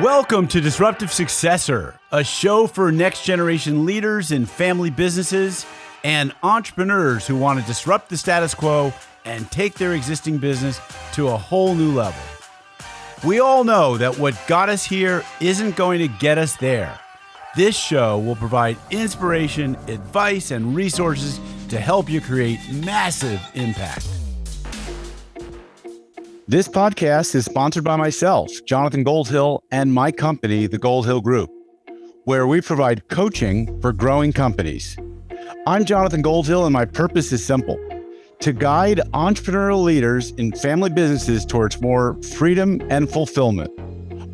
Welcome to Disruptive Successor, a show for next generation leaders in family businesses and entrepreneurs who want to disrupt the status quo and take their existing business to a whole new level. We all know that what got us here isn't going to get us there. This show will provide inspiration, advice, and resources to help you create massive impact. This podcast is sponsored by myself, Jonathan Goldhill, and my company, the Goldhill Group, where we provide coaching for growing companies. I'm Jonathan Goldhill, and my purpose is simple: to guide entrepreneurial leaders in family businesses towards more freedom and fulfillment.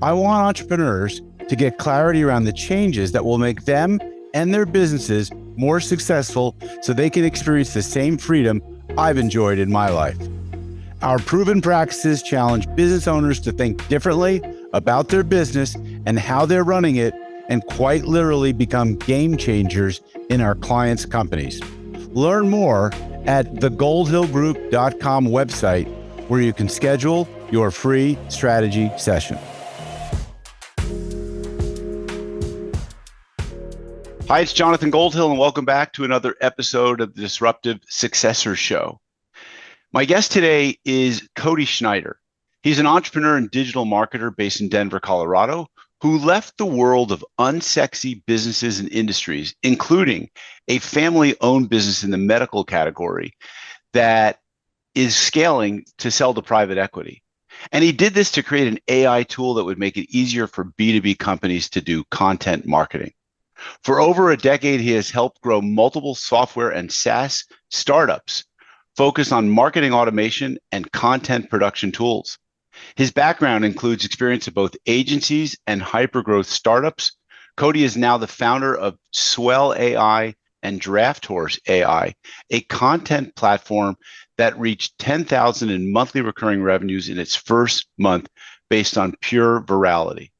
I want entrepreneurs to get clarity around the changes that will make them and their businesses more successful so they can experience the same freedom I've enjoyed in my life. Our proven practices challenge business owners to think differently about their business and how they're running it, and quite literally become game changers in our clients' companies. Learn more at thegoldhillgroup.com website, where you can schedule your free strategy session. Hi, it's Jonathan Goldhill, and welcome back to another episode of the Disruptive Successor Show. My guest today is Cody Schneider. He's an entrepreneur and digital marketer based in Denver, Colorado, who left the world of unsexy businesses and industries, including a family-owned business in the medical category that is scaling to sell to private equity. And he did this to create an AI tool that would make it easier for B2B companies to do content marketing. For over a decade, he has helped grow multiple software and SaaS startups focused on marketing automation and content production tools. His background includes experience at both agencies and hypergrowth startups. Cody is now the founder of Swell AI and Draft Horse AI, a content platform that reached 10,000 in monthly recurring revenues in its first month based on pure virality.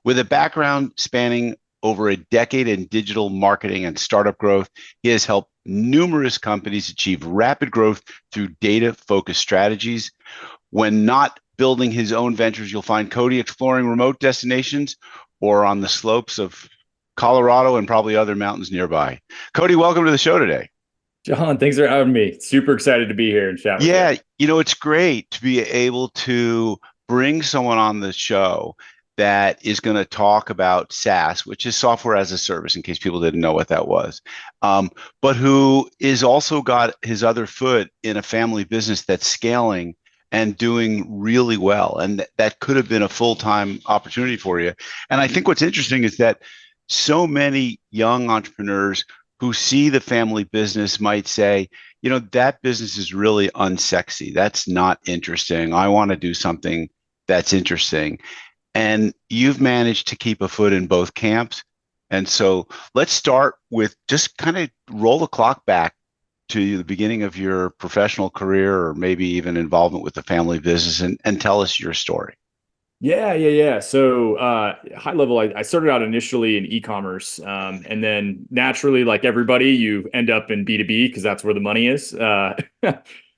With a background spanning over a decade in digital marketing and startup growth, he has helped numerous companies achieve rapid growth through data-focused strategies. When not building his own ventures, you'll find Cody exploring remote destinations or on the slopes of Colorado and probably other mountains nearby. Cody, welcome to the show today. John, thanks for having me. Super excited to be here and chat with you. Yeah, it's great to be able to bring someone on the show that is going to talk about SaaS, which is software as a service, in case people didn't know what that was, but who is also got his other foot in a family business that's scaling and doing really well. And that could have been a full-time opportunity for you. And I think what's interesting is that so many young entrepreneurs who see the family business might say, that business is really unsexy. That's not interesting. I want to do something that's interesting. And you've managed to keep a foot in both camps. And so let's start with just kind of roll the clock back to the beginning of your professional career, or maybe even involvement with the family business, and tell us your story. Yeah. So high level, I started out initially in e-commerce. And then naturally, like everybody, you end up in B2B because that's where the money is.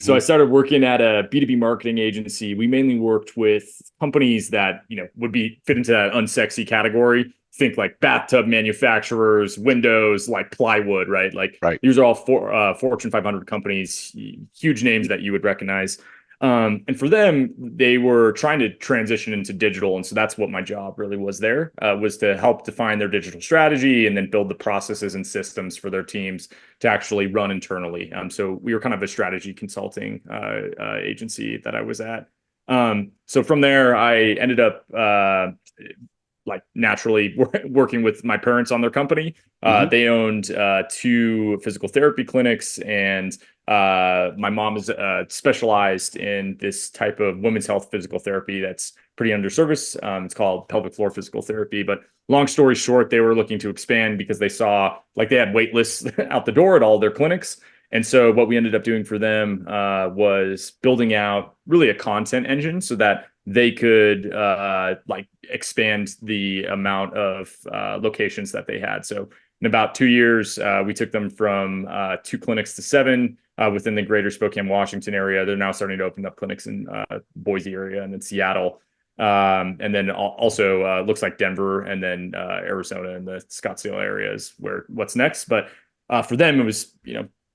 So I started working at a B2B marketing agency. We mainly worked with companies that, would fit into that unsexy category. Think like bathtub manufacturers, windows, like plywood, right? Right. These are all Fortune 500 companies, huge names that you would recognize. And for them, they were trying to transition into digital. And so that's what my job really was there, was to help define their digital strategy and then build the processes and systems for their teams to actually run internally. So we were kind of a strategy consulting agency that I was at. So from there, I ended up naturally working with my parents on their company. They owned 2 physical therapy clinics, and my mom is specialized in this type of women's health physical therapy that's pretty underserviced. It's called pelvic floor physical therapy. But long story short, they were looking to expand because they saw they had wait lists out the door at all their clinics. And so what we ended up doing for them was building out really a content engine so that they could expand the amount of locations that they had. So in about 2 years, we took them from 2 clinics to 7 within the greater Spokane, Washington area. They're now starting to open up clinics in Boise area and in Seattle. And then also looks like Denver and then Arizona and the Scottsdale area is what's next. But for them, it was,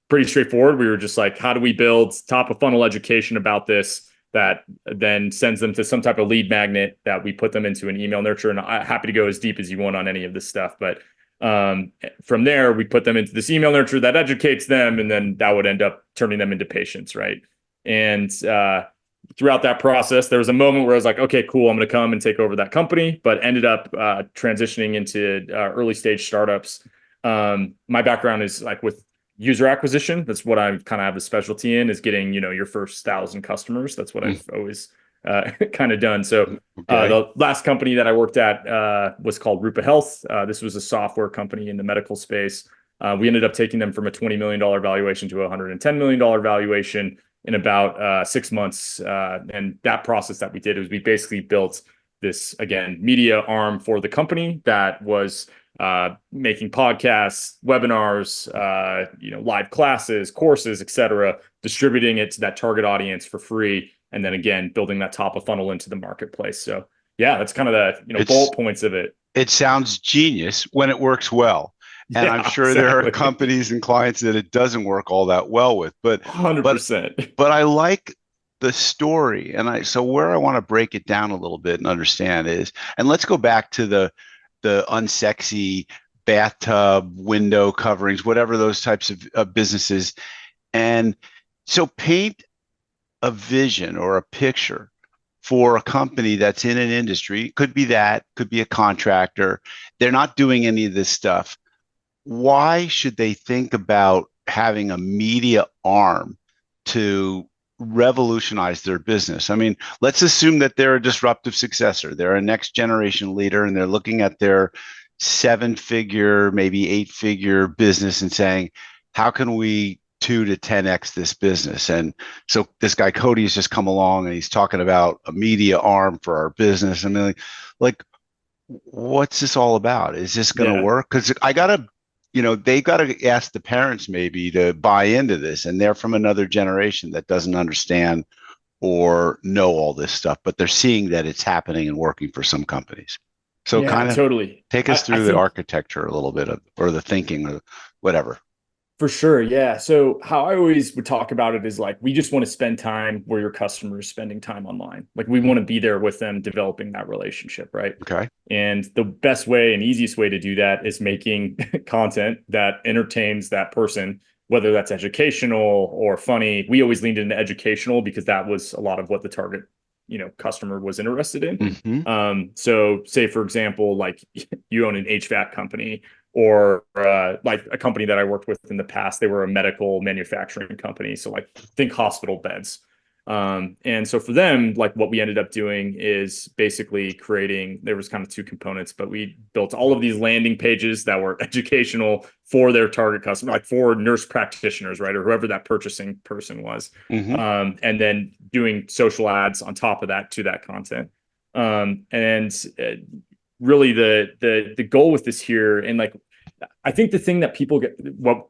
pretty straightforward. We were just like, how do we build top of funnel education about this that then sends them to some type of lead magnet that we put them into an email nurture? And I'm happy to go as deep as you want on any of this stuff. But from there, we put them into this email nurture that educates them, and then that would end up turning them into patients, right? And throughout that process, there was a moment where I was like, okay, cool, I'm going to come and take over that company, but ended up transitioning into early stage startups. My background is like with user acquisition. That's what I kind of have a specialty in, is getting, your first 1,000 customers. That's what I've always kind of done. So the last company that I worked at was called Rupa Health. This was a software company in the medical space. We ended up taking them from a $20 million valuation to a $110 million valuation in about 6 months. And that process that we did was we basically built this, again, media arm for the company that was making podcasts, webinars, live classes, courses, etc., distributing it to that target audience for free. And then again, building that top of funnel into the marketplace. So yeah, that's kind of the bullet points of it. It sounds genius when it works well. And Yeah, I'm sure exactly. there are companies and clients that it doesn't work all that well with, but 100%. But I like the story. So where I want to break it down a little bit and understand is, and let's go back to the unsexy bathtub window coverings, whatever those types of businesses. And so paint a vision or a picture for a company that's in an industry. Could be that, could be a contractor. They're not doing any of this stuff. Why should they think about having a media arm to revolutionize their business? I mean, let's assume that they're a disruptive successor. They're a next generation leader, and they're looking at their 7-figure, maybe 8-figure business and saying, how can we 2 to 10x this business? And so this guy Cody has just come along and he's talking about a media arm for our business. I mean, like what's this all about? Is this going to work? Because they got to ask the parents maybe to buy into this, and they're from another generation that doesn't understand or know all this stuff, but they're seeing that it's happening and working for some companies. So kind of totally take us through the architecture a little bit or the thinking or whatever. For sure. Yeah. So how I always would talk about it is like, we just want to spend time where your customer is spending time online. Like we want to be there with them, developing that relationship. Right. Okay. And the best way and easiest way to do that is making content that entertains that person, whether that's educational or funny. We always leaned into educational because that was a lot of what the target, customer was interested in. Mm-hmm. So say, for example, like you own an HVAC company, or like a company that I worked with in the past, they were a medical manufacturing company. So like think hospital beds. And so for them, like what we ended up doing is basically there was kind of 2 components, but we built all of these landing pages that were educational for their target customer, like for nurse practitioners, right? Or whoever that purchasing person was. Mm-hmm. And then doing social ads on top of that to that content. Really the goal with this here, and like I think the thing that what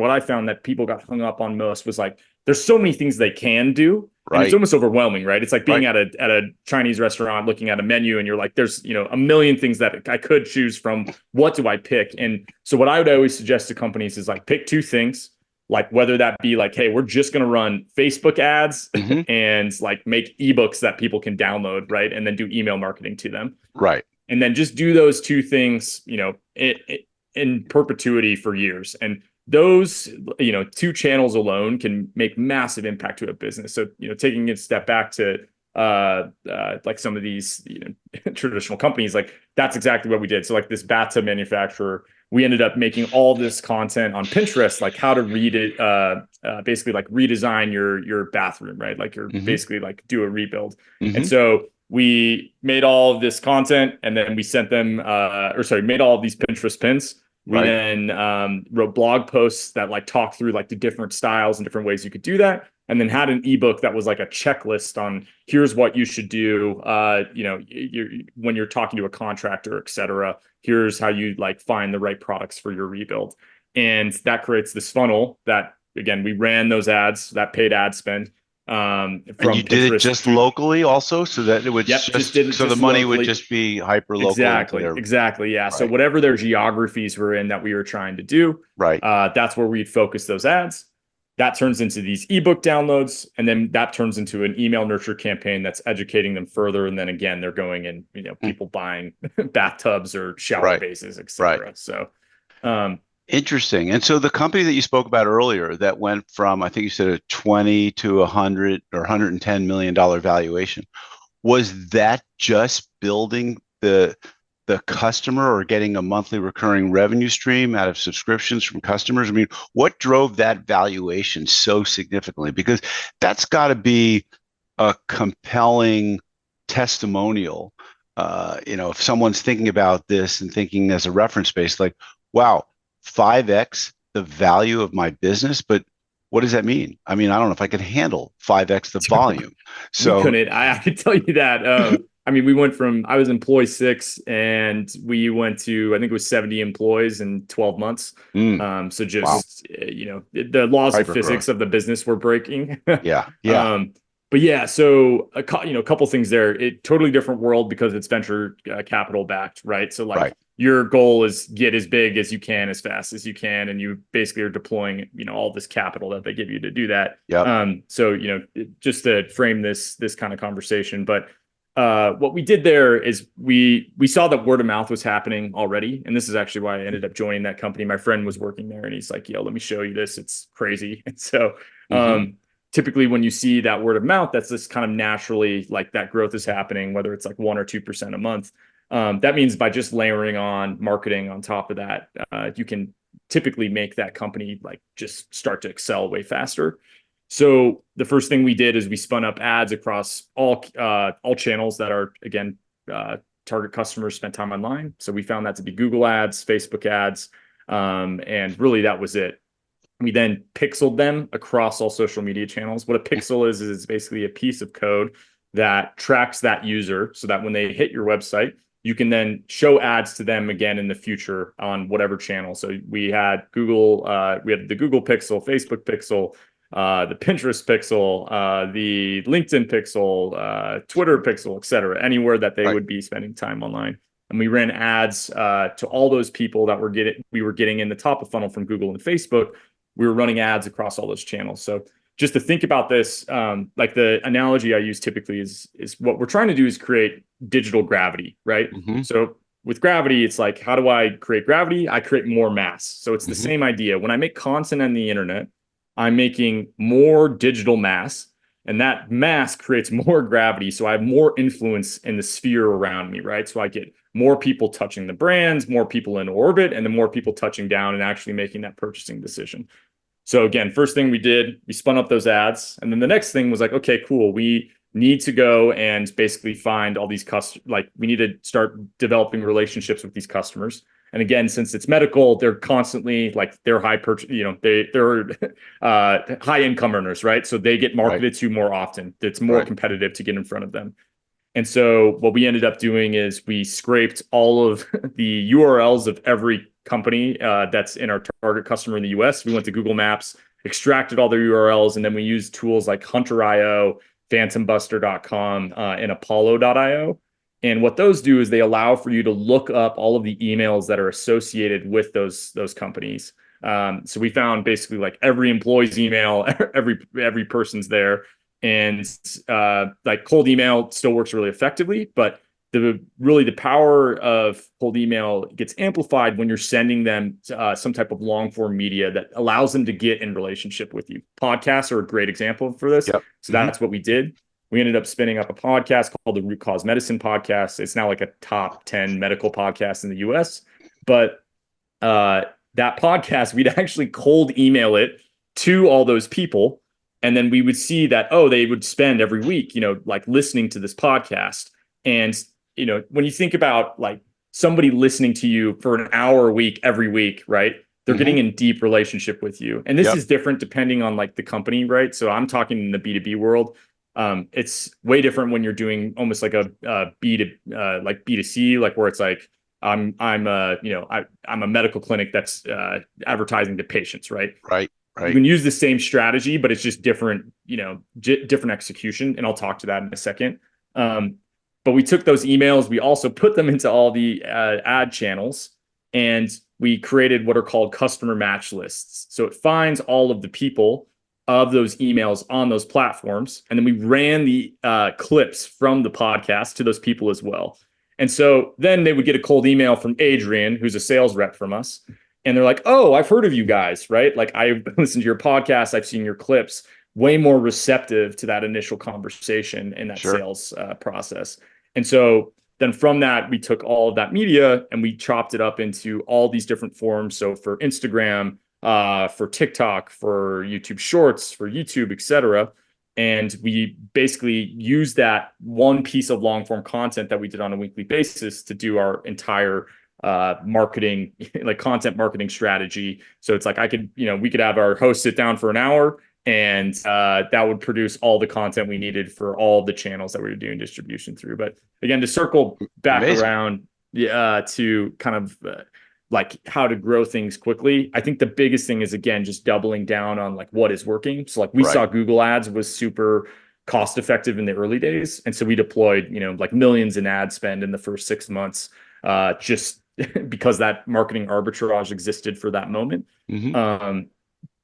I found that people got hung up on most was like there's so many things they can do, and it's almost overwhelming, right? It's like being at a Chinese restaurant looking at a menu and you're like, there's a million things that I could choose from. What do I pick? And so what I would always suggest to companies is like pick 2 things, like whether that be like, hey, we're just going to run Facebook ads and like make ebooks that people can download, right? And then do email marketing to them. Right. And then just do those 2 things, in perpetuity for years. And those, 2 channels alone can make massive impact to a business. So, taking a step back to like some of these, traditional companies, like that's exactly what we did. So like this bathtub manufacturer, we ended up making all this content on Pinterest, like how to read it, basically like redesign your bathroom, right? Like you're basically like do a rebuild. And so we made all of this content and then we sent them, made all of these Pinterest pins. We then wrote blog posts that like talk through like the different styles and different ways you could do that. And then had an ebook that was like a checklist on here's what you should do, when you're talking to a contractor, et cetera. Here's how you like find the right products for your rebuild. And that creates this funnel that, again, we ran those ads, that paid ad spend. And you from did it Pinterest just to, locally also, so that it would yep, just did it so the just money would locally. just be hyper local into Exactly. their Exactly. Yeah. So right, whatever their geographies were in that we were trying to do, right. that's where we'd focus those ads. That turns into these ebook downloads, and then that turns into an email nurture campaign that's educating them further. And then again, they're going and Hmm. people buying bathtubs or shower Right, bases, right. etc. So um, Interesting. And so the company that you spoke about earlier that went from, I think you said a 20 to 100 or $110 million valuation, was that just building the customer or getting a monthly recurring revenue stream out of subscriptions from customers? I mean, what drove that valuation so significantly? Because that's got to be a compelling testimonial. If someone's thinking about this and thinking as a reference base, like, wow, 5x the value of my business, but what does that mean? I mean, I don't know if I could handle 5x the volume. we So, couldn't. I could tell you that. I mean, we went from I was employee 6, and we went to I think it was 70 employees in 12 months. mm, So wow, just the laws of hyper physics growth. of the business were breaking. Yeah, yeah, um, but yeah, so a couple things there. It totally different world because it's venture capital backed, right? So like right. your goal is get as big as you can, as fast as you can, and you basically are deploying all this capital that they give you to do that. Yep. So just to frame this kind of conversation, but what we did there is we saw that word of mouth was happening already, and this is actually why I ended up joining that company. My friend was working there, and he's like, "Yo, let me show you this. It's crazy." And so Hmm. typically, when you see that word of mouth, that's just kind of naturally like that growth is happening, whether it's like 1 or 2% a month. That means by just layering on marketing on top of that, you can typically make that company like just start to excel way faster. So the first thing we did is we spun up ads across all channels that are again target customers spent time online. So we found that to be Google ads, Facebook ads, and really that was it. We then pixeled them across all social media channels. What a pixel is basically a piece of code that tracks that user so that when they hit your website, you can then show ads to them again in the future on whatever channel. So we had we had the Google Pixel, Facebook Pixel, the Pinterest Pixel, the LinkedIn Pixel, Twitter Pixel, et cetera, anywhere that they Right. would be spending time online. And we ran ads to all those people that we were getting in the top of funnel from Google and Facebook. We were running ads across all those channels. So just to think about this, like the analogy I use typically is what we're trying to do is create digital gravity, right? Hmm. So with gravity, it's like, how do I create gravity? I create more mass. So it's the Hmm. same idea. When I make content on the internet, I'm making more digital mass, and that mass creates more gravity. So I have more influence in the sphere around me, right? So I get more people touching the brands, more people in orbit, and the more people touching down and actually making that purchasing decision. So again, first thing we did, we spun up those ads. And then the next thing was like, okay, cool. We need to go and basically find all these customers. Like we need to start developing relationships with these customers. And again, since it's medical, they're constantly like they're high purchase, they're high income earners, right? So they get Right. marketed to more often. It's more Right. competitive to get in front of them. And so what we ended up doing is we scraped all of the URLs of every company that's in our target customer in the US. We went to Google Maps, extracted all their URLs, and then we used tools like Hunter.io, phantombuster.com, and Apollo.io. And what those do is they allow for you to look up all of the emails that are associated with those companies. So we found basically like every employee's email, every person's there, and like cold email still works really effectively, but the power of cold email gets amplified when you're sending them some type of long form media that allows them to get in relationship with you. Podcasts are a great example for this. Yep. So Hmm. that's what we did. We ended up spinning up a podcast called the Root Cause Medicine Podcast. It's now like a top 10 medical podcast in the US. But that podcast, we'd actually cold email it to all those people. And then we would see that, oh, they would spend every week, like listening to this podcast. And, when you think about like somebody listening to you for an hour a week, every week, right? They're Hmm. getting in deep relationship with you. And this Yep. is different depending on like the company, right? So I'm talking in the B2B world. It's way different when you're doing almost like a like B2C, like where it's like, I'm a medical clinic that's advertising to patients, right? Right. You Right. can use the same strategy, but it's just different, different execution. And I'll talk to that in a second. But we took those emails, we also put them into all the ad channels, and we created what are called customer match lists. So it finds all of the people of those emails on those platforms. And then we ran the clips from the podcast to those people as well. And so then they would get a cold email from Adrian, who's a sales rep from us. And they're like, oh, I've heard of you guys, right? Like, I listened to your podcast, I've seen your clips, way more receptive to that initial conversation and that Sure. sales process. And so then from that, we took all of that media and we chopped it up into all these different forms. So for Instagram, for TikTok, for YouTube Shorts, for YouTube, etc. And we basically used that one piece of long form content that we did on a weekly basis to do our entire marketing, like content marketing strategy. So it's like we could have our host sit down for an hour, and that would produce all the content we needed for all the channels that we were doing distribution through. But again, to circle back Amazing. around to kind of like how to grow things quickly, I think the biggest thing is, again, just doubling down on like what is working. So like we Right. saw Google ads was super cost effective in the early days. And so we deployed, like millions in ad spend in the first 6 months, just because that marketing arbitrage existed for that moment. Hmm.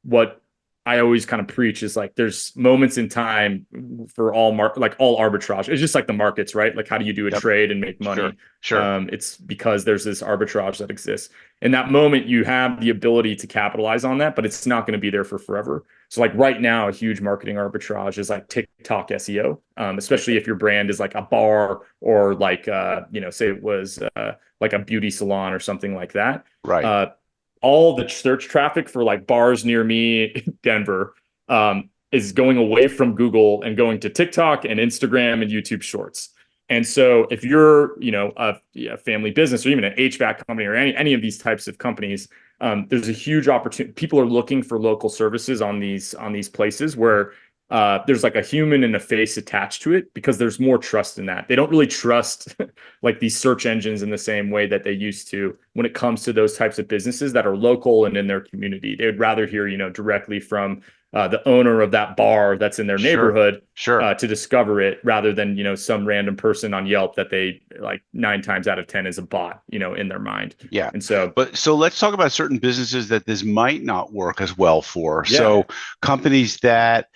What I always kind of preach is like there's moments in time for all like all arbitrage. It's just like the markets, right? Like how do you do a Yep. trade and make Sure. money? Sure. It's because there's this arbitrage that exists. In that moment, you have the ability to capitalize on that, but it's not going to be there for forever. So like right now, a huge marketing arbitrage is like TikTok SEO, especially if your brand is like a bar or like, say it was like a beauty salon or something like that. Right. All the search traffic for like bars near me, Denver, is going away from Google and going to TikTok and Instagram and YouTube Shorts. And so if you're, a family business or even an HVAC company or any of these types of companies, there's a huge opportunity. People are looking for local services on these places where there's like a human and a face attached to it, because there's more trust in that. They don't really trust like these search engines in the same way that they used to when it comes to those types of businesses that are local and in their community. They would rather hear, directly from the owner of that bar that's in their Sure. neighborhood Sure. to discover it, rather than, some random person on Yelp that they like 9 times out of 10 is a bot, in their mind. Yeah. And so, But so let's talk about certain businesses that this might not work as well for. yeah, So companies that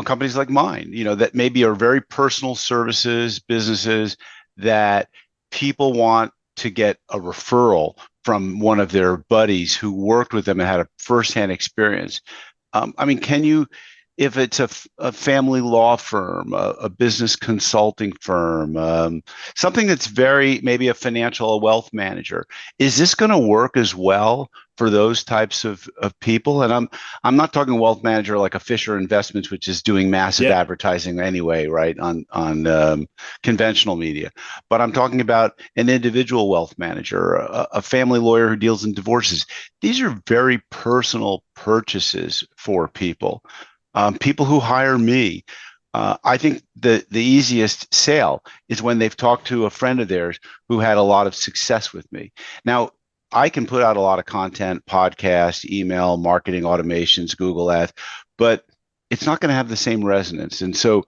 companies like mine, that maybe are very personal services businesses that people want to get a referral from one of their buddies who worked with them and had a firsthand experience. I mean, can you, if it's a family law firm, a business consulting firm, something that's very, maybe a financial, a wealth manager, is this going to work as well for those types of people? And I'm not talking wealth manager like a Fisher Investments, which is doing massive yeah, advertising anyway, right, on conventional media. But I'm talking about an individual wealth manager, a family lawyer who deals in divorces. These are very personal purchases for people. People who hire me, I think the easiest sale is when they've talked to a friend of theirs who had a lot of success with me. Now, I can put out a lot of content, podcast, email, marketing automations, Google Ads, but it's not going to have the same resonance. And so,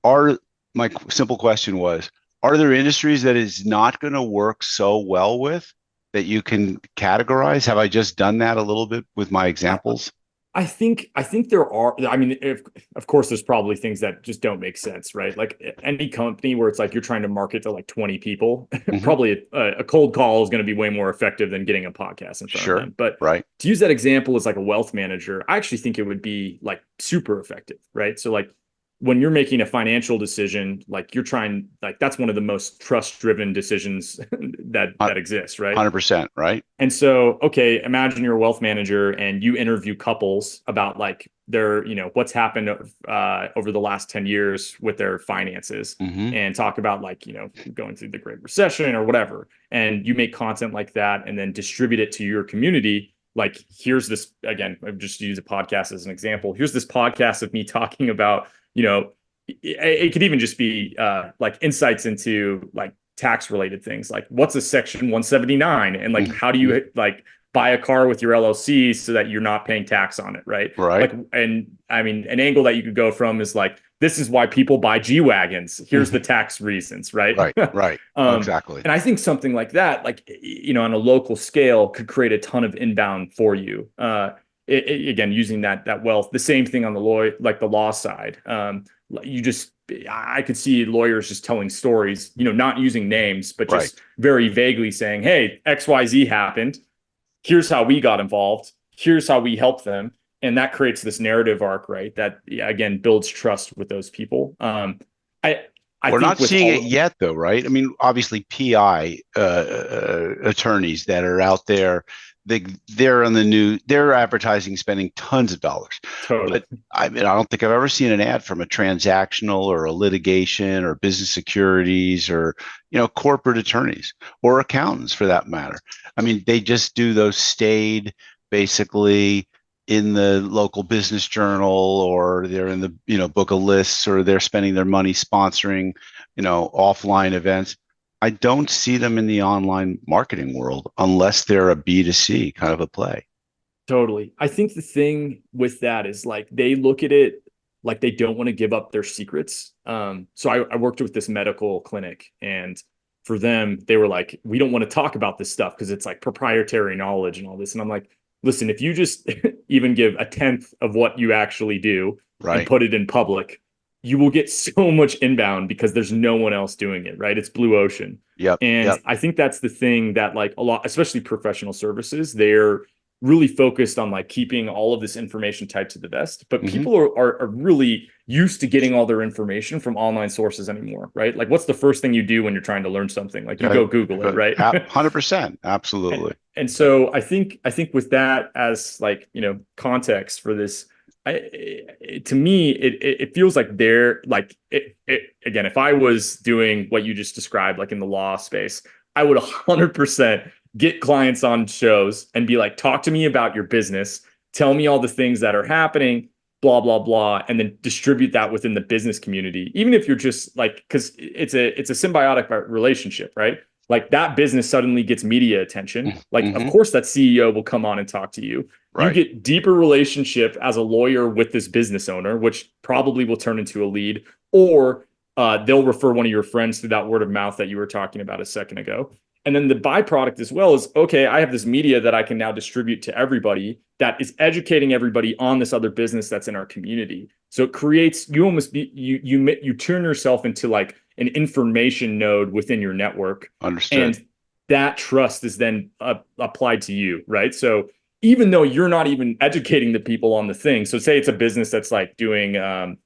are my simple question was, are there industries that is not going to work so well with that you can categorize? Have I just done that a little bit with my examples? I think there are. I mean, of course, there's probably things that just don't make sense, right? Like any company where it's like you're trying to market to like 20 people, Hmm. probably a cold call is going to be way more effective than getting a podcast in front of Sure. them. But Right. to use that example as like a wealth manager, I actually think it would be like super effective, right? So like when you're making a financial decision, like you're trying, like that's one of the most trust-driven decisions that exists, right? 100%, right? And so, okay, imagine you're a wealth manager and you interview couples about like their, what's happened over the last 10 years with their finances, Hmm. and talk about like, going through the Great Recession or whatever. And you make content like that and then distribute it to your community. Like, here's this, again, I've just use a podcast as an example. Here's this podcast of me talking about, it could even just be like insights into like tax related things, like what's a section 179 and like how do you like buy a car with your LLC so that you're not paying tax on it, right? Right. Like, and I mean, an angle that you could go from is like, this is why people buy G Wagons. Here's the Hmm. tax reasons, right? Right. Right. Exactly. And I think something like that, like, on a local scale, could create a ton of inbound for you. Again, using that wealth. The same thing on the law side. You just, I could see lawyers just telling stories, not using names, but Right. just very vaguely saying, "Hey, XYZ happened. Here's how we got involved. Here's how we helped them." And that creates this narrative arc, right? That, yeah, again, builds trust with those people. I I We're think not with seeing it all, yet, though, right? I mean, obviously, PI attorneys that are out there, they're on the news, they're advertising, spending tons of dollars. totally. But I mean, I don't think I've ever seen an ad from a transactional or a litigation or business securities or corporate attorneys or accountants for that matter. I mean, they just do those staid, basically in the local business journal, or they're in the book of lists, or they're spending their money sponsoring offline events. I don't see them in the online marketing world unless they're a B2C kind of a play. Totally. I think the thing with that is like they look at it like they don't want to give up their secrets. So I worked with this medical clinic, and for them, they were like, we don't want to talk about this stuff because it's like proprietary knowledge and all this. And I'm like, listen, if you just even give a tenth of what you actually do and Right. put it in public, you will get so much inbound because there's no one else doing it, right? It's blue ocean. Yep. And Yep. I think that's the thing that, like, a lot, especially professional services, they're really focused on like keeping all of this information tight to the vest. But Hmm. people are really used to getting all their information from online sources anymore, right? Like, what's the first thing you do when you're trying to learn something? Like, you go Google it, right? 100%. and, Absolutely. and so I think with that as, like, context for this, to me, it feels like they're like, again, if I was doing what you just described, like in the law space, I would 100% get clients on shows and be like, talk to me about your business, tell me all the things that are happening, blah blah blah, and then distribute that within the business community. Even if you're just like, because it's a symbiotic relationship, right? Like, that business suddenly gets media attention. Like, of Hmm. course, that CEO will come on and talk to you. You Right. get deeper relationship as a lawyer with this business owner, which probably will turn into a lead, or they'll refer one of your friends through that word of mouth that you were talking about a second ago. And then the byproduct as well is, okay, I have this media that I can now distribute to everybody that is educating everybody on this other business that's in our community. So it creates, you almost be, you turn yourself into like an information node within your network. Understood. And that trust is then applied to you, right? So even though you're not even educating the people on the thing, so say it's a business that's like doing, you're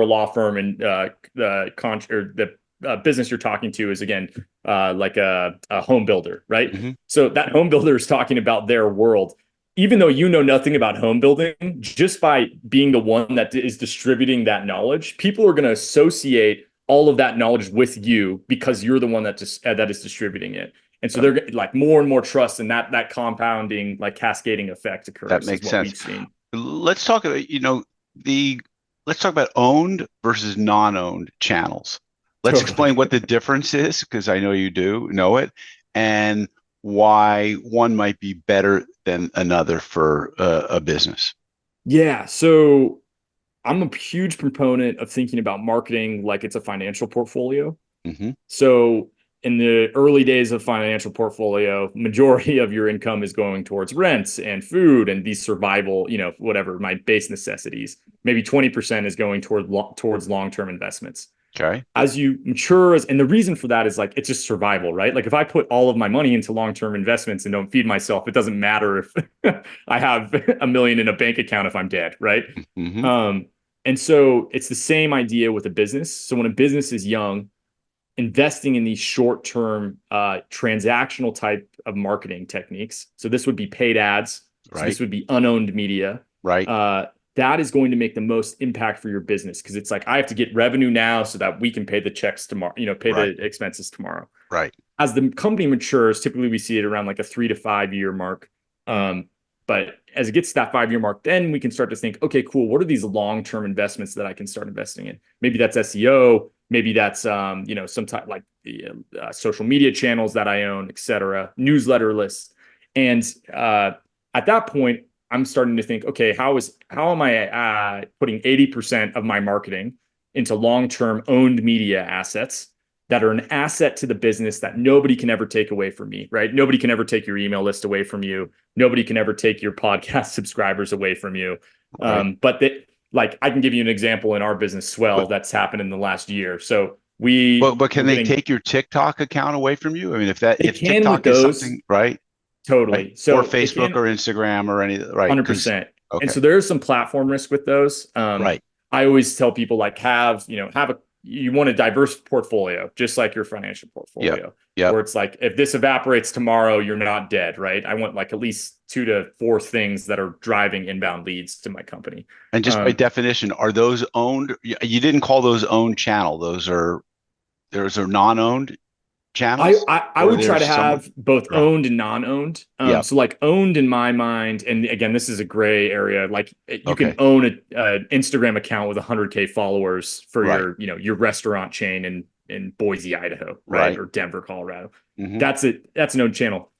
a law firm, and the business you're talking to is, again, like a home builder, right? Hmm. So that home builder is talking about their world. Even though you know nothing about home building, just by being the one that is distributing that knowledge, people are going to associate all of that knowledge with you because you're the one that is distributing it. And so That, they're like, more and more trust, and that compounding, like, cascading effect that occurs, is makes what sense. we've seen. Let's talk about, the let's talk about owned versus non-owned channels. Let's Totally. explain what the difference is, because I know you do know it, and why one might be better than another for a business. Yeah. So I'm a huge proponent of thinking about marketing like it's a financial portfolio. Hmm. So in the early days of financial portfolio, majority of your income is going towards rents and food and these survival, whatever, my base necessities. Maybe 20% is going towards long-term investments. Okay. As you mature, and the reason for that is, like, it's just survival, right? Like, if I put all of my money into long-term investments and don't feed myself, it doesn't matter if I have a million in a bank account if I'm dead, right? Hmm. Um, and so it's the same idea with a business. So when a business is young, investing in these short-term transactional type of marketing techniques. So this would be paid ads. So Right. this would be unowned media. Right. That is going to make the most impact for your business, because it's like, I have to get revenue now so that we can pay the checks tomorrow, pay Right. the expenses tomorrow. Right. As the company matures, typically we see it around like a 3 to 5 year mark. But as it gets to that 5 year mark, then we can start to think, okay, cool, what are these long-term investments that I can start investing in? Maybe that's SEO, maybe that's some type, like social media channels that I own, et cetera, newsletter lists. And at that point, I'm starting to think, okay, how am I putting 80% of my marketing into long-term owned media assets that are an asset to the business that nobody can ever take away from me, right? Nobody can ever take your email list away from you. Nobody can ever take your podcast subscribers away from you. Right. But like I can give you an example in our business, Swell, But that's happened in the last year. So but can we're they getting, take your TikTok account away from you? I mean, they if can with TikTok is those. something, right? Right. Totally. Or So they Facebook can or Instagram or any, right? Because 100%. And okay. so there is some platform risk with those. Right. I always tell people like you want a diverse portfolio, just like your financial Yep. portfolio, Yep. where it's like, if this evaporates tomorrow, you're not dead, right? I want like at least 2 to 4 things that are driving inbound leads to my company. And just by Um, definition, are those owned? You didn't call those owned channel. Those are non-owned channels, I or would try there's to someone. have both Right. owned and non-owned. Yep. So like owned in my mind, and again, this is a gray area. Like you can Okay. own an Instagram account with 100K followers for Right. your restaurant chain in Boise, Idaho, right, Right. or Denver, Colorado. Hmm. That's it. That's an owned channel.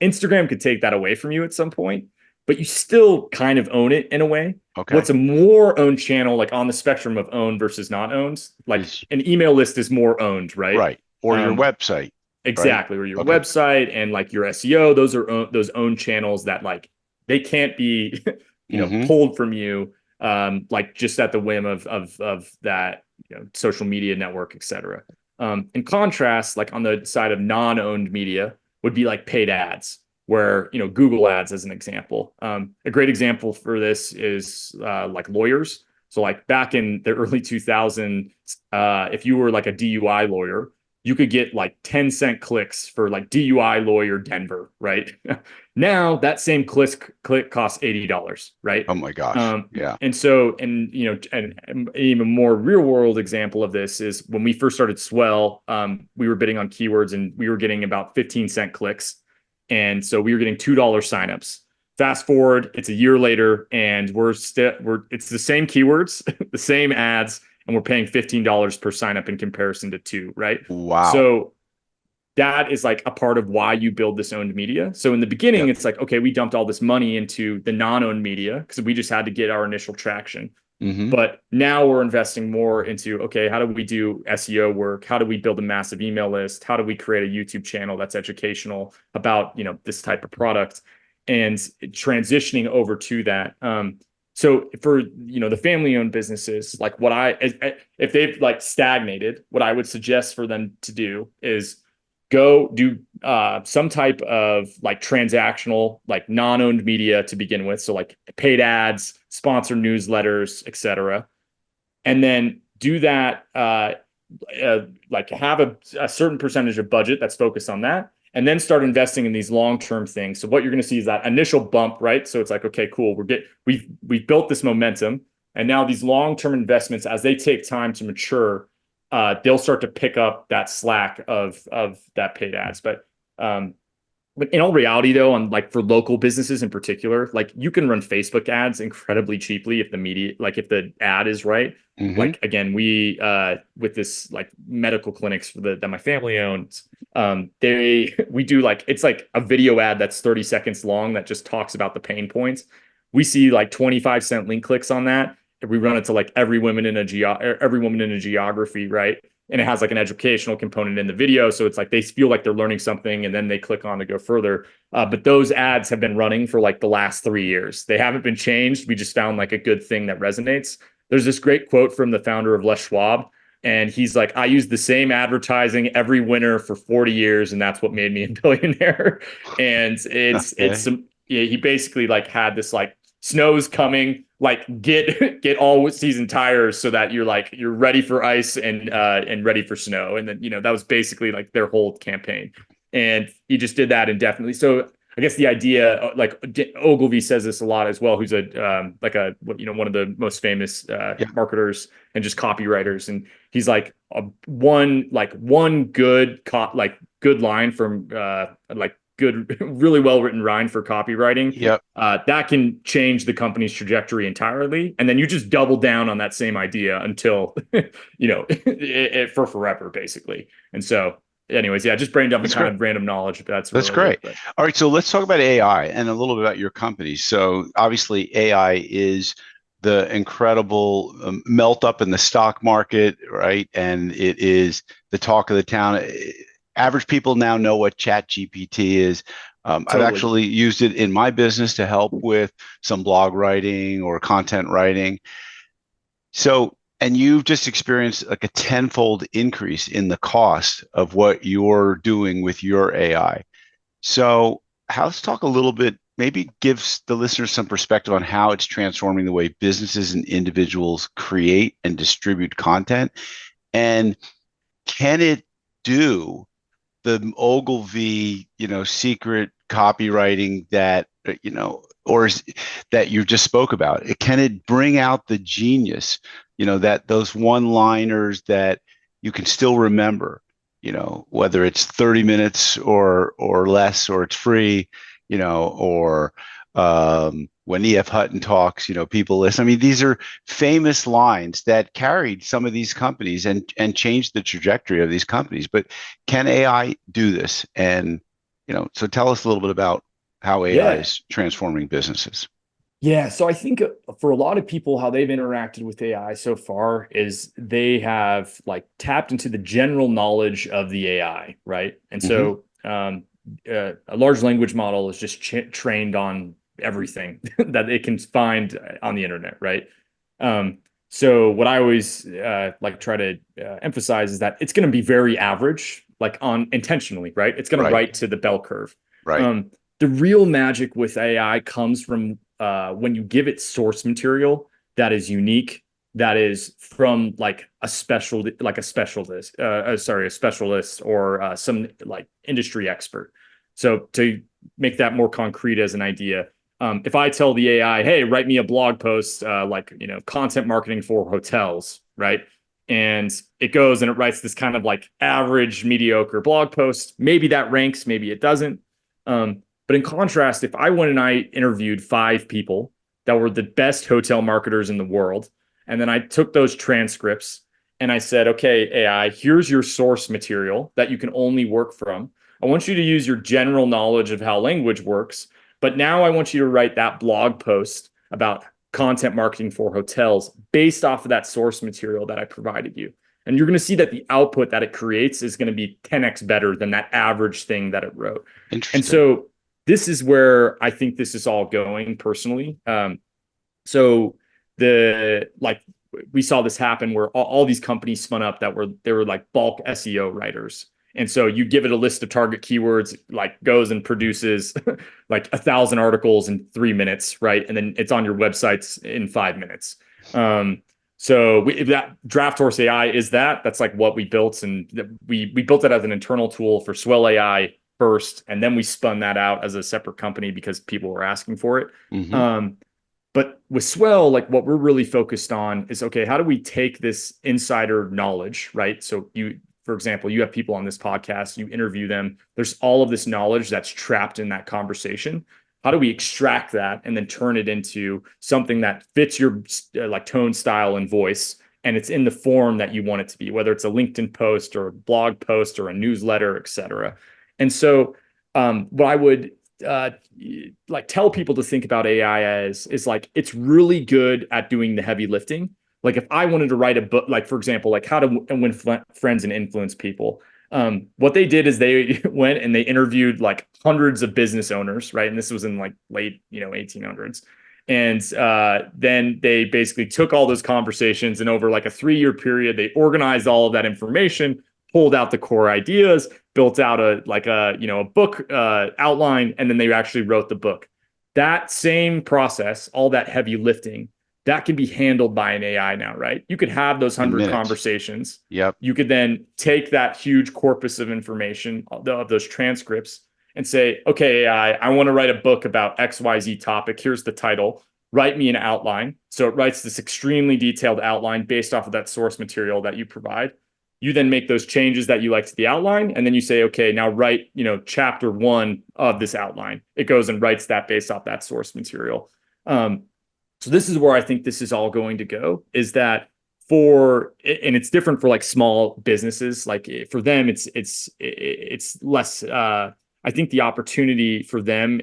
Instagram could take that away from you at some point, but you still kind of own it in a way. Okay. What's a more owned channel, like on the spectrum of owned versus not owned? Like Is an email list is more owned, right? right. Or your Um, website, right? Exactly, or your Okay. website and like your SEO, those are those own channels that like they can't be, Hmm. pulled from you, like just at the whim of that, social media network, et cetera. In contrast, like on the side of non-owned media would be like paid ads, where Google ads as an example. A great example for this is like lawyers. So like back in the early 2000s, if you were like a DUI lawyer, you could get like 10-cent clicks for like DUI lawyer Denver, right? Now that same click costs $80, right? Oh my gosh. Um, Yeah. and so, and an even more real world example of this is when we first started Swell, we were bidding on keywords and we were getting about 15-cent clicks. And so we were getting $2 signups. Fast forward, it's a year later, and it's the same keywords, the same ads, and we're paying $15 per sign up in comparison to 2, right? Wow. So that is like a part of why you build this owned media. So in the beginning, Yep. it's like, okay, we dumped all this money into the non-owned media because we just had to get our initial traction. Hmm. But now we're investing more into, okay, how do we do SEO work? How do we build a massive email list? How do we create a YouTube channel that's educational about, this type of product, and transitioning over to that. So for, the family owned businesses, like if they've like stagnated, what I would suggest for them to do is go do some type of like transactional, like non-owned media to begin with. So like paid ads, sponsor newsletters, etc. And then do that, like have a certain percentage of budget that's focused on that. And then start investing in these long-term things. So what you're going to see is that initial bump, right? So it's like, okay, cool. We've built this momentum. And now these long-term investments, as they take time to mature, they'll start to pick up that slack of that paid ads. But in all reality, though, on like for local businesses in particular, like you can run Facebook ads incredibly cheaply if the media, like if the ad is right. Hmm. Like again, we with this like medical clinics that my family owns, we do like it's like a video ad that's 30 seconds long that just talks about the pain points. We see like 25-cent link clicks on that. We run it to like every woman in a geography, right? And it has like an educational component in the video. So it's like they feel like they're learning something and then they click on to go further. But those ads have been running for like the last 3 years. They haven't been changed. We just found like a good thing that resonates. There's this great quote from the founder of Les Schwab. And he's like, I used the same advertising every winter for 40 years, and that's what made me a billionaire. And it's Okay. some, yeah, he basically like had this like snow's coming, like get all season tires so that you're ready for ice and ready for snow. And then that was basically like their whole campaign, and he just did that indefinitely. So I guess the idea, like Ogilvy says this a lot as well, who's one of the most famous Yeah. marketers and just copywriters, and he's like one good line from like good, really well written rhyme for copywriting, Yep. that can change the company's trajectory entirely. And then you just double down on that same idea until, for forever, basically. And so anyways, yeah, just brain dumping That's kind great. of random knowledge. But that's That's related. great. But All right, so let's talk about AI and a little bit about your company. So obviously, AI is the incredible melt up in the stock market, right? And it is the talk of the town. Average people now know what Chat GPT is. I've totally. actually used it in my business to help with some blog writing or content writing. So, and you've just experienced like a tenfold increase in the cost of what you're doing with your AI. So, let's talk a little bit, maybe gives the listeners some perspective on how it's transforming the way businesses and individuals create and distribute content. And can it do the Ogilvy, secret copywriting that, or is, that you just spoke about? Can it bring out the genius, that those one-liners that you can still remember, whether it's 30 minutes or less, or it's free, or when E.F. Hutton talks, people listen. I mean, these are famous lines that carried some of these companies and changed the trajectory of these companies. But can AI do this? And, so tell us a little bit about how AI Yeah. is transforming businesses. Yeah, so I think for a lot of people, how they've interacted with AI so far is they have like tapped into the general knowledge of the AI, right? And Mm-hmm. so a large language model is just trained on everything that it can find on the internet, right? So what I always like try to emphasize is that it's going to be very average, like on intentionally, right? It's going to Right. write to the bell curve. Right. Um, the real magic with AI comes from when you give it source material that is unique, that is from like a specialist, a specialist or some like industry expert. So to make that more concrete as an idea, if I tell the AI, hey, write me a blog post, content marketing for hotels, right? And it goes and it writes this kind of like average, mediocre blog post. Maybe that ranks, maybe it doesn't. But in contrast, if I went and I interviewed 5 people that were the best hotel marketers in the world, and then I took those transcripts and I said, okay, AI, here's your source material that you can only work from. I want you to use your general knowledge of how language works, but now I want you to write that blog post about content marketing for hotels based off of that source material that I provided you. And you're going to see that the output that it creates is going to be 10x better than that average thing that it wrote. And Interesting. so this is where I think this is all going personally. So the like we saw this happen where all these companies spun up that they were like bulk SEO writers. And so you give it a list of target keywords, like goes and produces like 1,000 articles in 3 minutes, right? And then it's on your websites in 5 minutes. So that Draft Horse AI is that's like what we built, and we built it as an internal tool for Swell AI first, and then we spun that out as a separate company because people were asking for it. Mm-hmm. But with Swell, like what we're really focused on is, okay, how do we take this insider knowledge, right? So for example, you have people on this podcast, you interview them. There's all of this knowledge that's trapped in that conversation. How do we extract that and then turn it into something that fits your like tone, style, and voice, and it's in the form that you want it to be, whether it's a LinkedIn post or a blog post or a newsletter, et cetera. And so what I would like tell people to think about AI as is like it's really good at doing the heavy lifting. Like if I wanted to write a book, like for example, like how to win friends and influence people. What they did is they went and they interviewed like hundreds of business owners, right? And this was in like late, 1800s. And then they basically took all those conversations and over like a 3-year period, they organized all of that information, pulled out the core ideas, built out a book outline, and then they actually wrote the book. That same process, all that heavy lifting, that can be handled by an AI now, right? You could have those In 100 minutes. conversations. Yep. You could then take that huge corpus of information of those transcripts and say, okay, I want to write a book about XYZ topic. Here's the title. Write me an outline. So it writes this extremely detailed outline based off of that source material that you provide. You then make those changes that you like to the outline, and then you say, okay, now write, chapter 1 of this outline. It goes and writes that based off that source material. So this is where I think this is all going to go, is that and it's different for like small businesses. Like for them, it's less. I think the opportunity for them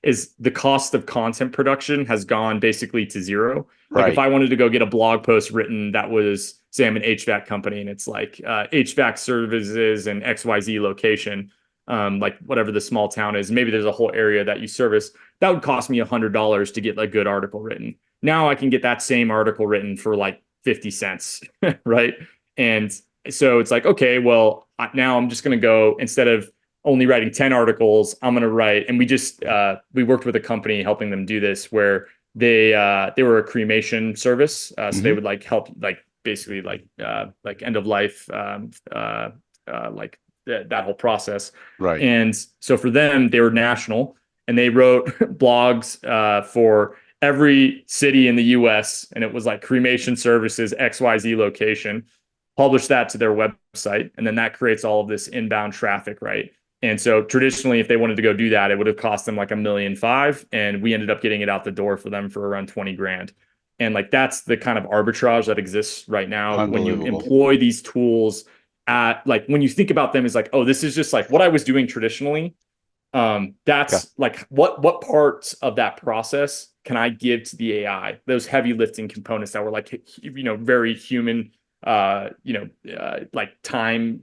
is the cost of content production has gone basically to zero. Like if Right. I wanted to go get a blog post written that was, say, I'm an HVAC company and it's like HVAC services and XYZ location, like whatever the small town is, maybe there's a whole area that you service, that would cost me $100 to get a good article written. Now I can get that same article written for like 50 cents, right? And so it's like, okay, well, now I'm just going to go, instead of only writing 10 articles, I'm going to write, and we worked with a company helping them do this where they were a cremation service. So they Hmm. would like help, like basically like end of life, like that whole process. Right. And so for them, they were national and they wrote blogs for every city in the US, and it was like cremation services, XYZ location, publish that to their website. And then that creates all of this inbound traffic, right? And so traditionally, if they wanted to go do that, it would have cost them like $1.5 million. And we ended up getting it out the door for them for around 20 grand. And like that's the kind of arbitrage that exists right now when you Unbelievable. employ these tools at, like, when you think about them as like, oh, this is just like what I was doing traditionally. Yeah. That's like what parts of that process can I give to the AI? Those heavy lifting components that were like, very human, like time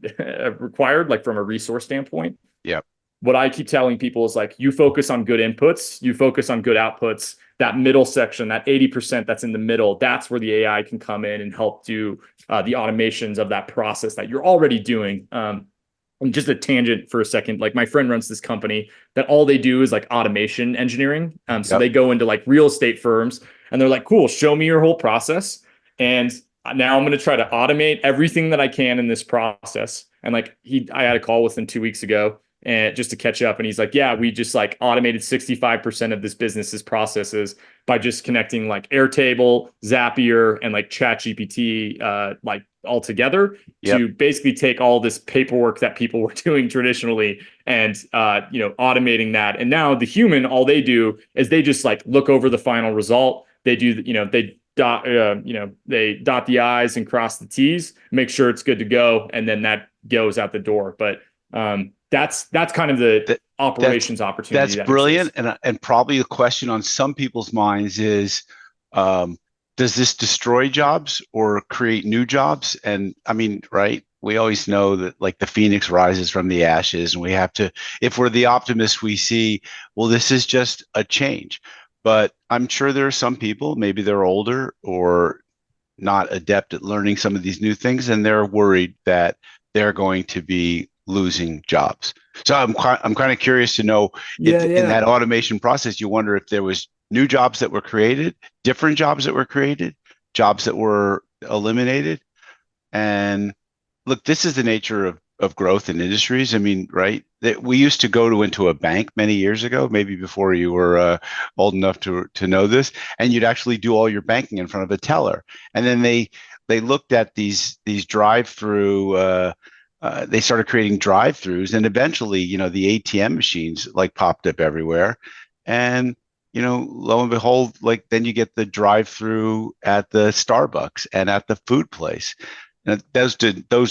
required, like from a resource standpoint. Yeah. What I keep telling people is like, you focus on good inputs, you focus on good outputs. That middle section, that 80% that's in the middle, that's where the AI can come in and help do the automations of that process that you're already doing. And just a tangent for a second, like my friend runs this company that all they do is like automation engineering. So Yep. they go into like real estate firms and they're like, cool, show me your whole process. And now I'm going to try to automate everything that I can in this process. And like I had a call with him 2 weeks ago and just to catch up. And he's like, yeah, we just like automated 65% of this business's processes by just connecting like Airtable, Zapier, and like ChatGPT, like all together Yep. to basically take all this paperwork that people were doing traditionally and automating that. And now the human, all they do is they just like look over the final result. They do, they dot the I's and cross the T's, make sure it's good to go, and then that goes out the door. But that's kind of the That that's operations opportunity that's that brilliant. exists. And probably the question on some people's minds is, um, does this destroy jobs or create new jobs? And I mean, right? We always know that like the phoenix rises from the ashes, and we have to, if we're the optimists, we see, well, this is just a change. But I'm sure there are some people, maybe they're older or not adept at learning some of these new things, and they're worried that they're going to be losing jobs. So I'm kind of curious to know if Yeah, in that yeah. automation process, you wonder if there was new jobs that were created, different jobs that were created, jobs that were eliminated. And look, this is the nature of growth in industries. I mean, right? That we used to go into a bank many years ago, maybe before you were old enough to know this, and you'd actually do all your banking in front of a teller. And then they looked at these drive-through. They started creating drive-throughs, and eventually, the ATM machines like popped up everywhere, and lo and behold, like then you get the drive-through at the Starbucks and at the food place. And those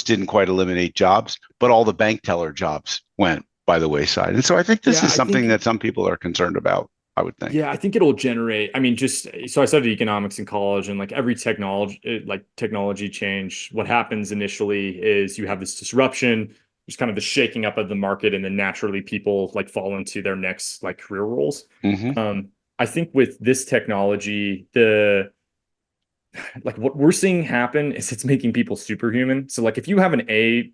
didn't quite eliminate jobs, but all the bank teller jobs went by the wayside. And so I think this Yeah, is I something think that some people are concerned about, I would think. Yeah, I think it'll generate. I mean, just so I studied economics in college, and like every technology change, what happens initially is you have this disruption, there's kind of the shaking up of the market, and then naturally people like fall into their next like career roles. Hmm. I think with this technology, the like what we're seeing happen is it's making people superhuman. So like if you have an A,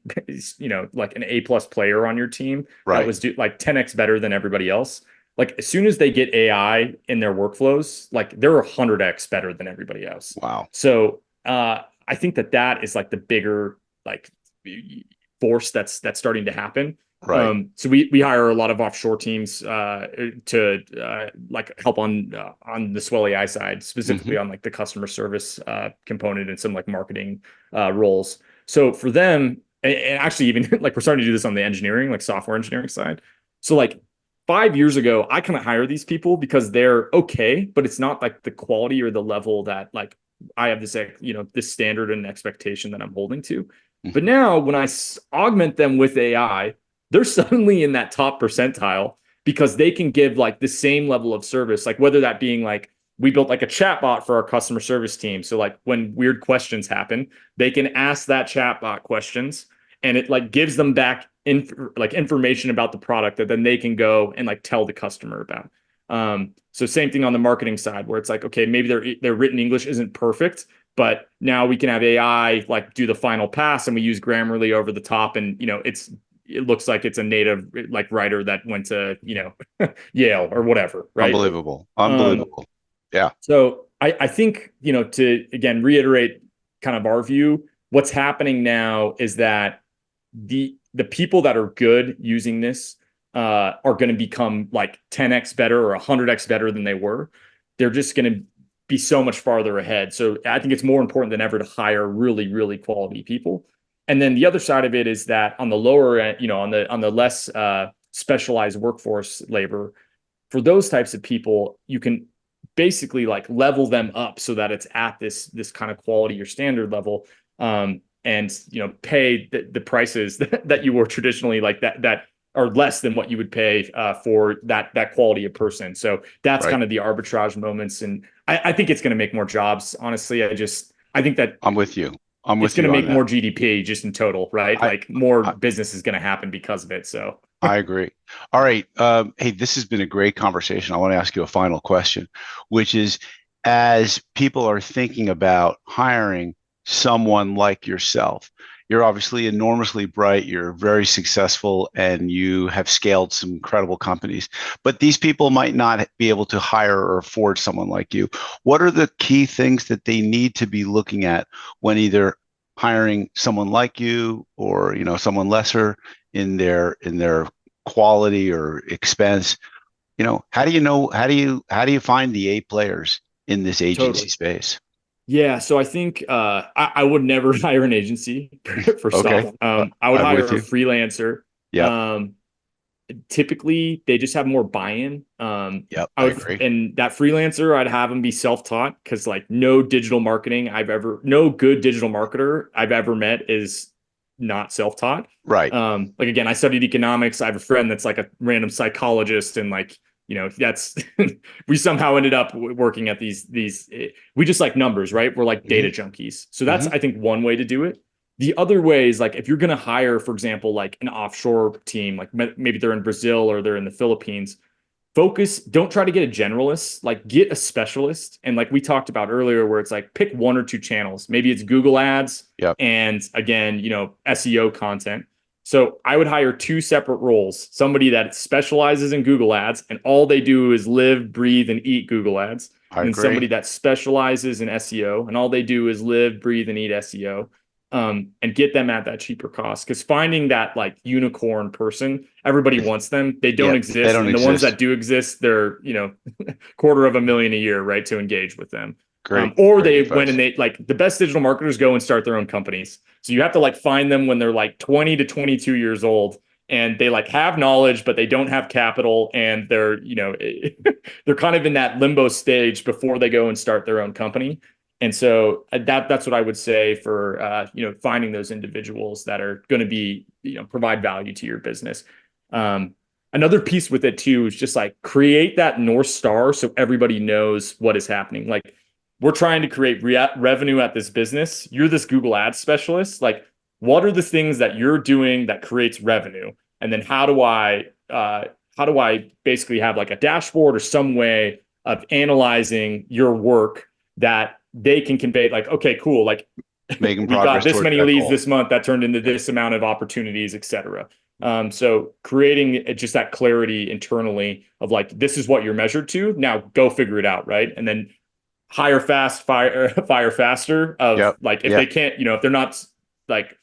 like an A plus player on your team that Right. was like 10x better than everybody else, like as soon as they get AI in their workflows, like they're 100x better than everybody else. Wow. So I think that is like the bigger like force that's starting to happen. Right. So we hire a lot of offshore teams to like help on the Swell AI side, specifically Hmm. on like the customer service component and some like marketing roles. So for them, and actually even like we're starting to do this on the engineering, like software engineering side. So like 5 years ago, I kind of hire these people because they're okay, but it's not like the quality or the level that like I have this, this standard and expectation that I'm holding to. But Mhm. now when I augment them with AI, they're suddenly in that top percentile because they can give like the same level of service, like whether that being like we built like a chat bot for our customer service team. So like when weird questions happen, they can ask that chat bot questions and it like gives them back like information about the product that then they can go and like tell the customer about. So same thing on the marketing side where it's like, okay, maybe their written English isn't perfect, but now we can have AI like do the final pass and we use Grammarly over the top and it looks like it's a native like writer that went to, Yale or whatever, right? Unbelievable. Um, Unbelievable. Yeah. so I think, to again reiterate kind of our view, what's happening now is that the people that are good using this are going to become like 10x better or 100x better than they were. They're just going to be so much farther ahead. So I think it's more important than ever to hire really, really quality people. And then the other side of it is that on the lower end, on the less specialized workforce labor, for those types of people, you can basically like level them up so that it's at this kind of quality or standard level. And pay the prices that you were traditionally like that are less than what you would pay for that quality of person. So that's Right. kind of the arbitrage moments, and I think it's going to make more jobs. Honestly, I think that I'm with you. I'm it's with going to you on make that. more GDP just in total, right? I, Like more I, business is going to happen because of it. So I agree. All right. Hey, this has been a great conversation. I want to ask you a final question, which is as people are thinking about hiring someone like yourself, you're obviously enormously bright, you're very successful, and you have scaled some incredible companies. But these people might not be able to hire or afford someone like you. What are the key things that they need to be looking at when either hiring someone like you or someone lesser in their quality or expense? How do you find the A players in this agency totally. space? Yeah, so I think I would never hire an agency first Okay. off. I would I'm hire with a you. freelancer. Yep. Um, Typically they just have more buy-in. Yep. I I would, agree. and that freelancer, I'd have them be self-taught because like no good digital marketer I've ever met is not self-taught. Right. Like again, I studied economics. I have a friend that's like a random psychologist, and like that's we somehow ended up working at these. We just like numbers, right? We're like data Hmm. junkies. So that's Hmm. I think one way to do it. The other way is like if you're going to hire, for example, like an offshore team, like maybe they're in Brazil or they're in the Philippines, don't try to get a generalist, like get a specialist. And like we talked about earlier, where it's like pick one or two channels. Maybe it's Google ads Yep. and again, SEO content. So I would hire two separate roles, somebody that specializes in Google ads and all they do is live, breathe, and eat Google ads. I And then somebody agree. that specializes in SEO and all they do is live, breathe, and eat SEO. And get them at that cheaper cost. Because finding that like unicorn person, everybody It's, wants them. They don't yeah, they exist, don't and the ones exist. that do exist, they're $250,000 a year, right, to engage with them. Great, Or great they went advice. and they like the best digital marketers go and start their own companies. So you have to like find them when they're like 20 to 22 years old and they like have knowledge, but they don't have capital. And they're, they're kind of in that limbo stage before they go and start their own company. And so that's what I would say for, finding those individuals that are going to be, provide value to your business. Um, Another piece with it too is just like create that North Star so everybody knows what is happening. Like we're trying to create revenue at this business. You're this Google Ads specialist. Like, what are the things that you're doing that creates revenue? And then how do I basically have like a dashboard or some way of analyzing your work that they can convey like, okay, cool. Like Making we got progress this towards many that leads goal. this month that turned into this amount of opportunities, et cetera. So creating just that clarity internally of like, this is what you're measured to. Now go figure it out. Right. And then hire fast, fire faster of Yep. like, if they Yep. can't, if they're not like,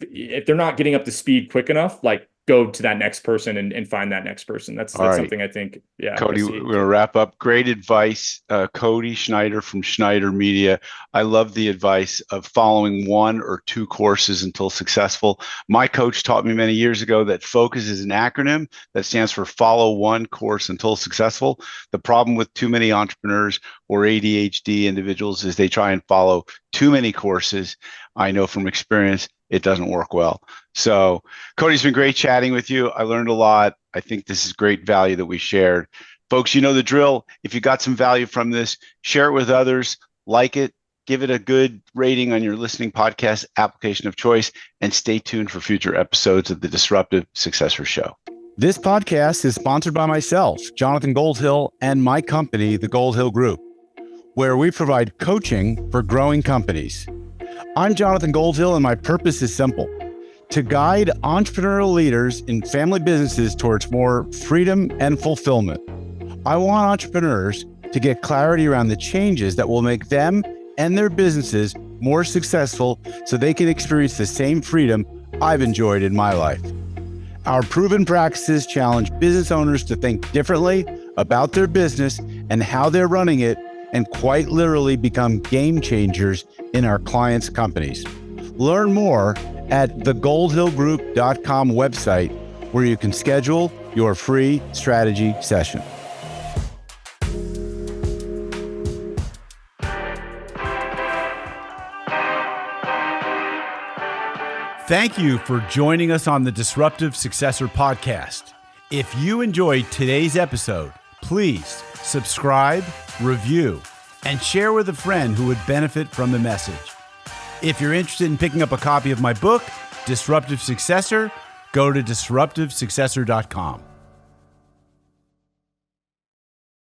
if they're not getting up to speed quick enough, like go to that next person and find that next person. That's All that's right. something I think, yeah, I Cody, we're see. going to wrap up. Great advice. Cody Schneider from Schneider Media. I love the advice of following one or two courses until successful. My coach taught me many years ago that FOCUS is an acronym that stands for follow one course until successful. The problem with too many entrepreneurs or ADHD individuals is they try and follow too many courses. I know from experience, it doesn't work well. So Cody's been great chatting with you. I learned a lot. I think this is great value that we shared. Folks, you know the drill. If you got some value from this, share it with others, like it, give it a good rating on your listening podcast application of choice, and stay tuned for future episodes of the Disruptive Successor Show. This podcast is sponsored by myself, Jonathan Goldhill, and my company, the Goldhill Group, where we provide coaching for growing companies. I'm Jonathan Goldhill, and my purpose is simple: to guide entrepreneurial leaders in family businesses towards more freedom and fulfillment. I want entrepreneurs to get clarity around the changes that will make them and their businesses more successful so they can experience the same freedom I've enjoyed in my life. Our proven practices challenge business owners to think differently about their business and how they're running it, and quite literally become game changers in our clients' companies. Learn more at thegoldhillgroup.com website, where you can schedule your free strategy session. Thank you for joining us on the Disruptive Successor podcast. If you enjoyed today's episode, please subscribe, review, and share with a friend who would benefit from the message. If you're interested in picking up a copy of my book, Disruptive Successor, go to disruptivesuccessor.com.